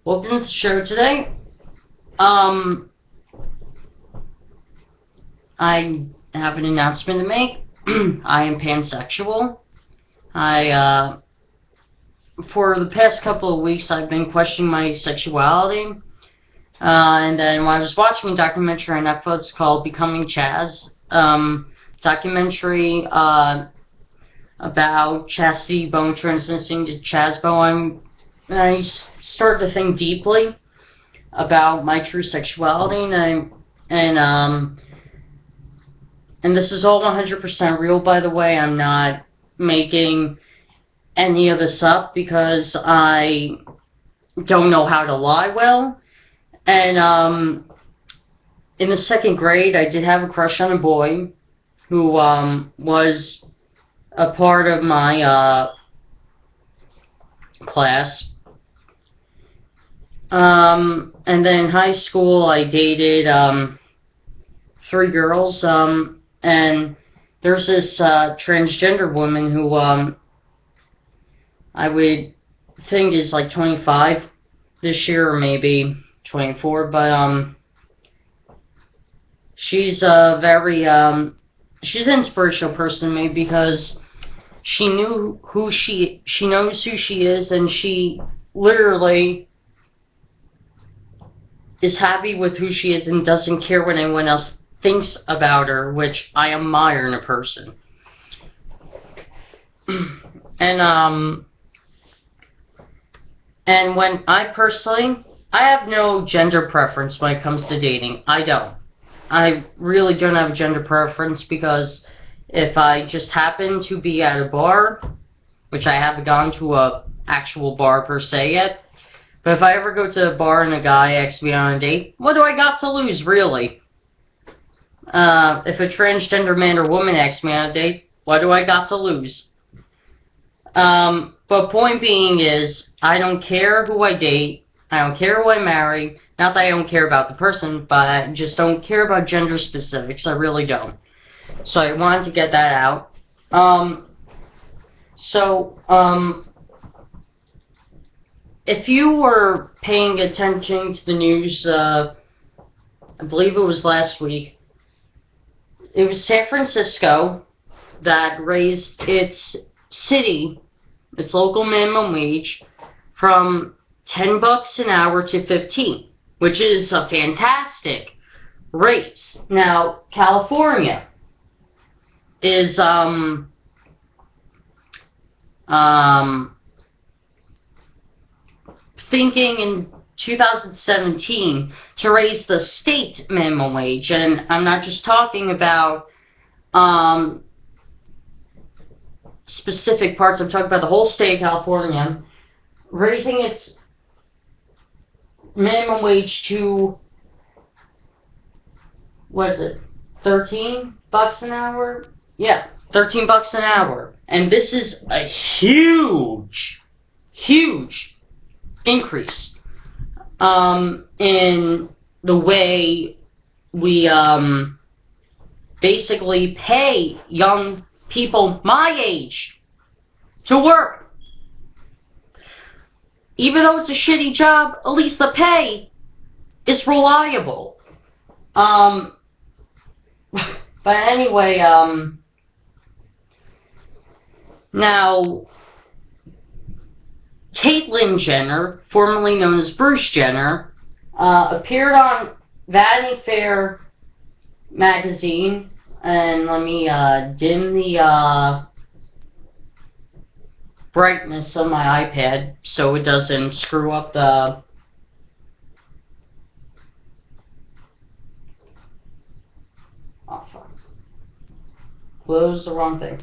Welcome to the show today. I have an announcement to make. I am pansexual. For the past couple of weeks, I've been questioning my sexuality. And then when I was watching a documentary on Netflix called Becoming Chaz, documentary about chastity, bone transitioning to Chazbo, I started to think deeply about my true sexuality, and this is all 100% real, by the way. I'm not making any of this up because I don't know how to lie well. And in the second grade, I did have a crush on a boy who was a part of my class. And then in high school, I dated 3 girls, and there's this transgender woman who I would think is like 25 this year, or maybe 24, but she's a very she's an inspirational person to me because she knows who she is, and she literally is happy with who she is and doesn't care what anyone else thinks about her, which I admire in a person. And when I have no gender preference when it comes to dating. I don't. I really don't have a gender preference, because if I just happen to be at a bar, which I haven't gone to a actual bar per se yet, but if I ever go to a bar and a guy asks me on a date, what do I got to lose, really? If a transgender man or woman asks me on a date, what do I got to lose? But point being is, I don't care who I date, I don't care who I marry. Not that I don't care about the person, but I just don't care about gender specifics. I really don't. So I wanted to get that out. If you were paying attention to the news, I believe it was last week, it was San Francisco that raised its local minimum wage from $10 an hour to $15, which is a fantastic raise. Now, California is thinking in 2017 to raise the state minimum wage, and I'm not just talking about specific parts, I'm talking about the whole state of California, raising its minimum wage to, what is it, $13 an hour? Yeah, $13 an hour. And this is a huge increase in the way we basically pay young people my age to work. Even though it's a shitty job, at least the pay is reliable. But anyway, now, Caitlyn Jenner, formerly known as Bruce Jenner, appeared on Vanity Fair magazine, and let me dim the brightness of my iPad so it doesn't screw up the... Oh, fuck. Close the wrong thing.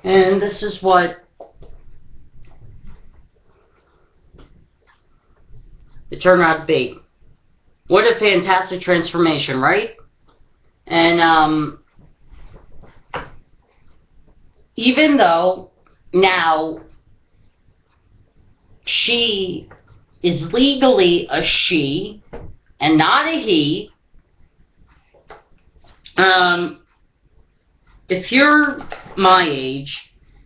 And this is what it turned out to be. What a fantastic transformation, right? And even though now she is legally a she and not a he, Um, if you're my age,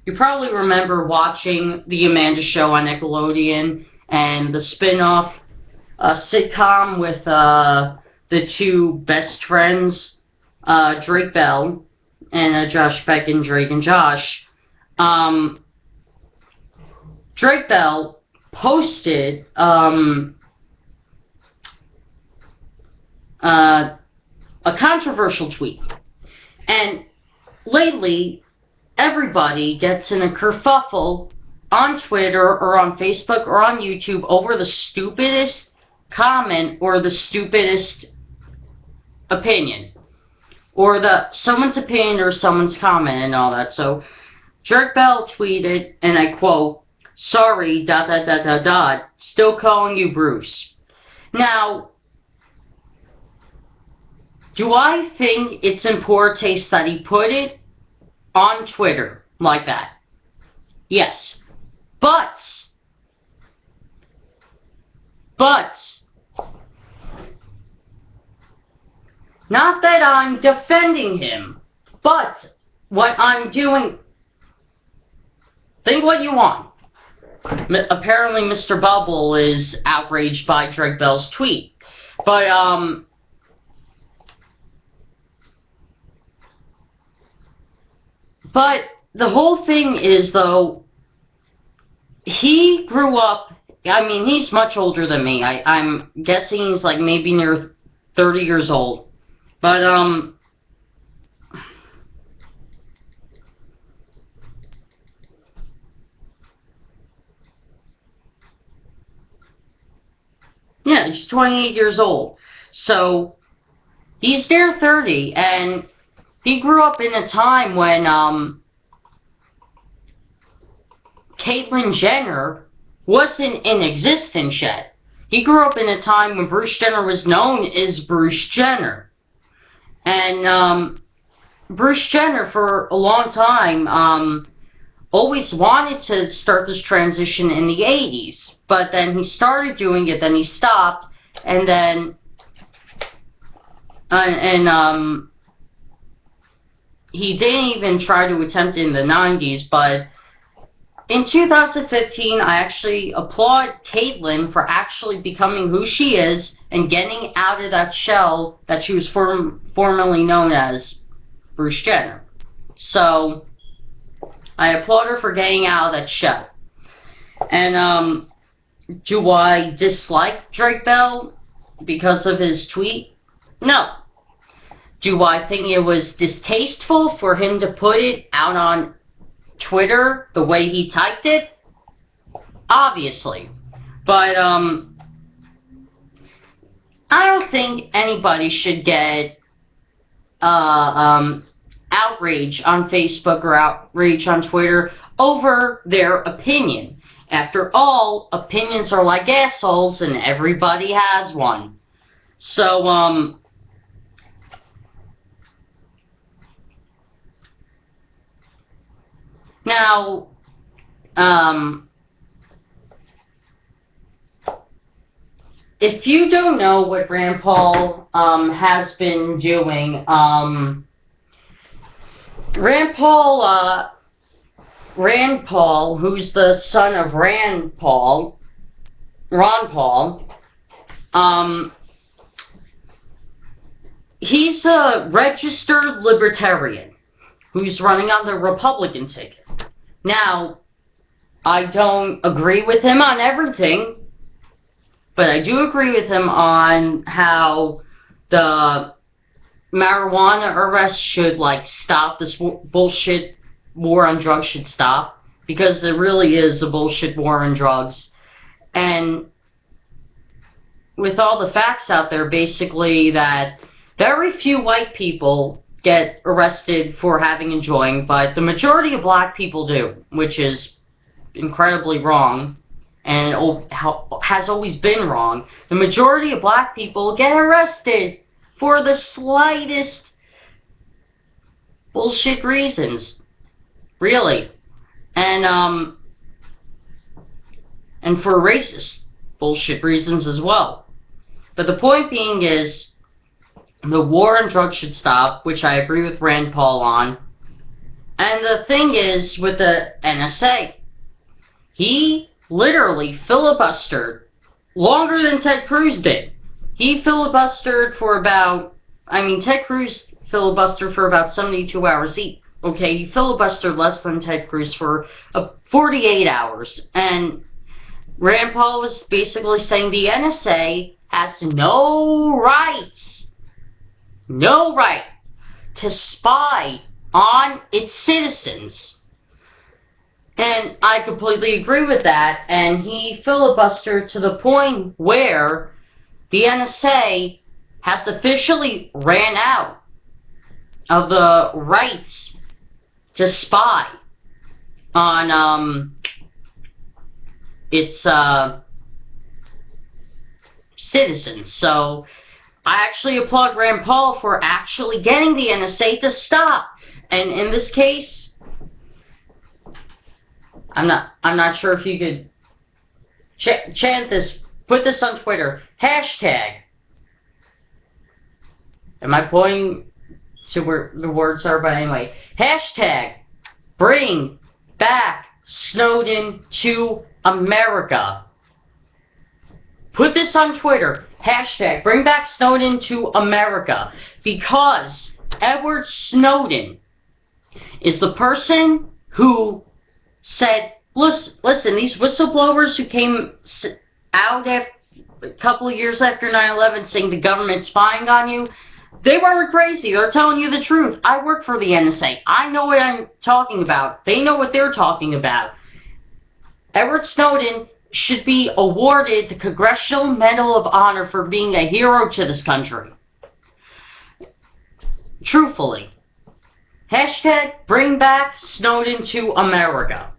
you probably remember watching The Amanda Show on Nickelodeon and the spin-off sitcom with the two best friends, Drake Bell and Josh Beck and Drake and Josh. Drake Bell posted a controversial tweet. And lately, everybody gets in a kerfuffle on Twitter or on Facebook or on YouTube over the stupidest comment or the stupidest opinion. Or someone's opinion or someone's comment and all that. So, Drake Bell tweeted, and I quote, "Sorry, ... still calling you Bruce." Now, do I think it's in poor taste that he put it on Twitter like that? Yes. But, not that I'm defending him, but what I'm doing, think what you want. Apparently Mr. Bubble is outraged by Drake Bell's tweet. But, the whole thing is, though, he grew up, I mean, he's much older than me. I'm guessing he's like maybe near 30 years old. But, yeah, he's 28 years old. So, he's near 30, and he grew up in a time when, Caitlyn Jenner wasn't in existence yet. He grew up in a time when Bruce Jenner was known as Bruce Jenner. And, Bruce Jenner, for a long time, always wanted to start this transition in the 80s. But then he started doing it, then he stopped, and then, he didn't even try to attempt it in the 90s, but in 2015, I actually applaud Caitlyn for actually becoming who she is and getting out of that shell that she was formerly known as Bruce Jenner. So, I applaud her for getting out of that shell. And, do I dislike Drake Bell because of his tweet? No. Do I think it was distasteful for him to put it out on Twitter the way he typed it? Obviously. But, I don't think anybody should get, outrage on Facebook or outrage on Twitter over their opinion. After all, opinions are like assholes and everybody has one. So, now, if you don't know what Rand Paul, has been doing, Rand Paul, who's the son of Ron Paul, he's a registered libertarian who's running on the Republican ticket. Now, I don't agree with him on everything, but I do agree with him on how the marijuana arrest should, like, stop. This bullshit war on drugs should stop, because it really is a bullshit war on drugs. And with all the facts out there, basically, that very few white people get arrested for having and enjoying, but the majority of black people do, which is incredibly wrong, and has always been wrong. The majority of black people get arrested for the slightest bullshit reasons. Really. And for racist bullshit reasons as well. But the point being is, the war on drugs should stop, which I agree with Rand Paul on. And the thing is, with the NSA, he literally filibustered longer than Ted Cruz did. He filibustered for about, Ted Cruz filibustered for about 72 hours each. Okay, he filibustered less than Ted Cruz for 48 hours. And Rand Paul was basically saying the NSA has no right to spy on its citizens. And I completely agree with that. And he filibustered to the point where the NSA has officially ran out of the rights to spy on its citizens. So I actually applaud Rand Paul for actually getting the NSA to stop. And in this case, I'm not sure if you could chant this, put this on Twitter. Hashtag. Am I pointing to where the words are? But anyway, hashtag bring back Snowden to America. Put this on Twitter. Hashtag bring back Snowden to America. Because Edward Snowden is the person who said, listen, these whistleblowers who came out a couple of years after 9/11 saying the government's spying on you, they weren't crazy. They're telling you the truth. I work for the NSA. I know what I'm talking about. They know what they're talking about. Edward Snowden should be awarded the Congressional Medal of Honor for being a hero to this country. Truthfully. Hashtag bring back Snowden to America.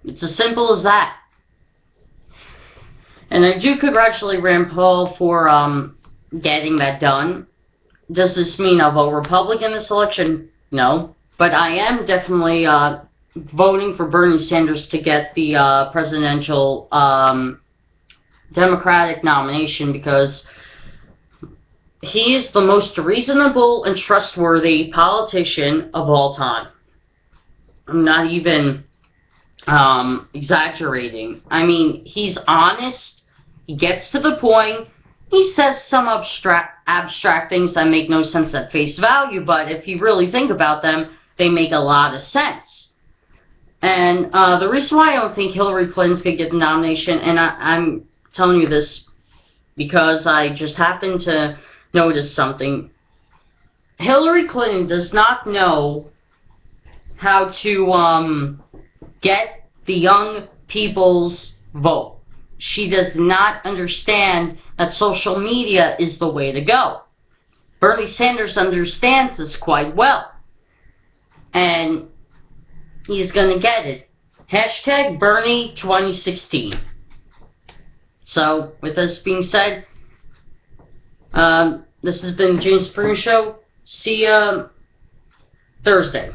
It's as simple as that. And I do congratulate Rand Paul for getting that done. Does this mean I'll vote Republican this election? No. But I am definitely voting for Bernie Sanders to get the presidential Democratic nomination, because he is the most reasonable and trustworthy politician of all time. I'm not even exaggerating. I mean, he's honest. He gets to the point. He says some abstract things that make no sense at face value, but if you really think about them, they make a lot of sense. And the reason why I don't think Hillary Clinton's going to get the nomination, and I'm telling you this because I just happened to notice something. Hillary Clinton does not know how to get the young people's vote. She does not understand that social media is the way to go. Bernie Sanders understands this quite well. And he's going to get it. Hashtag Bernie 2016. So, with this being said, this has been the James DiPrima Show. See ya Thursday.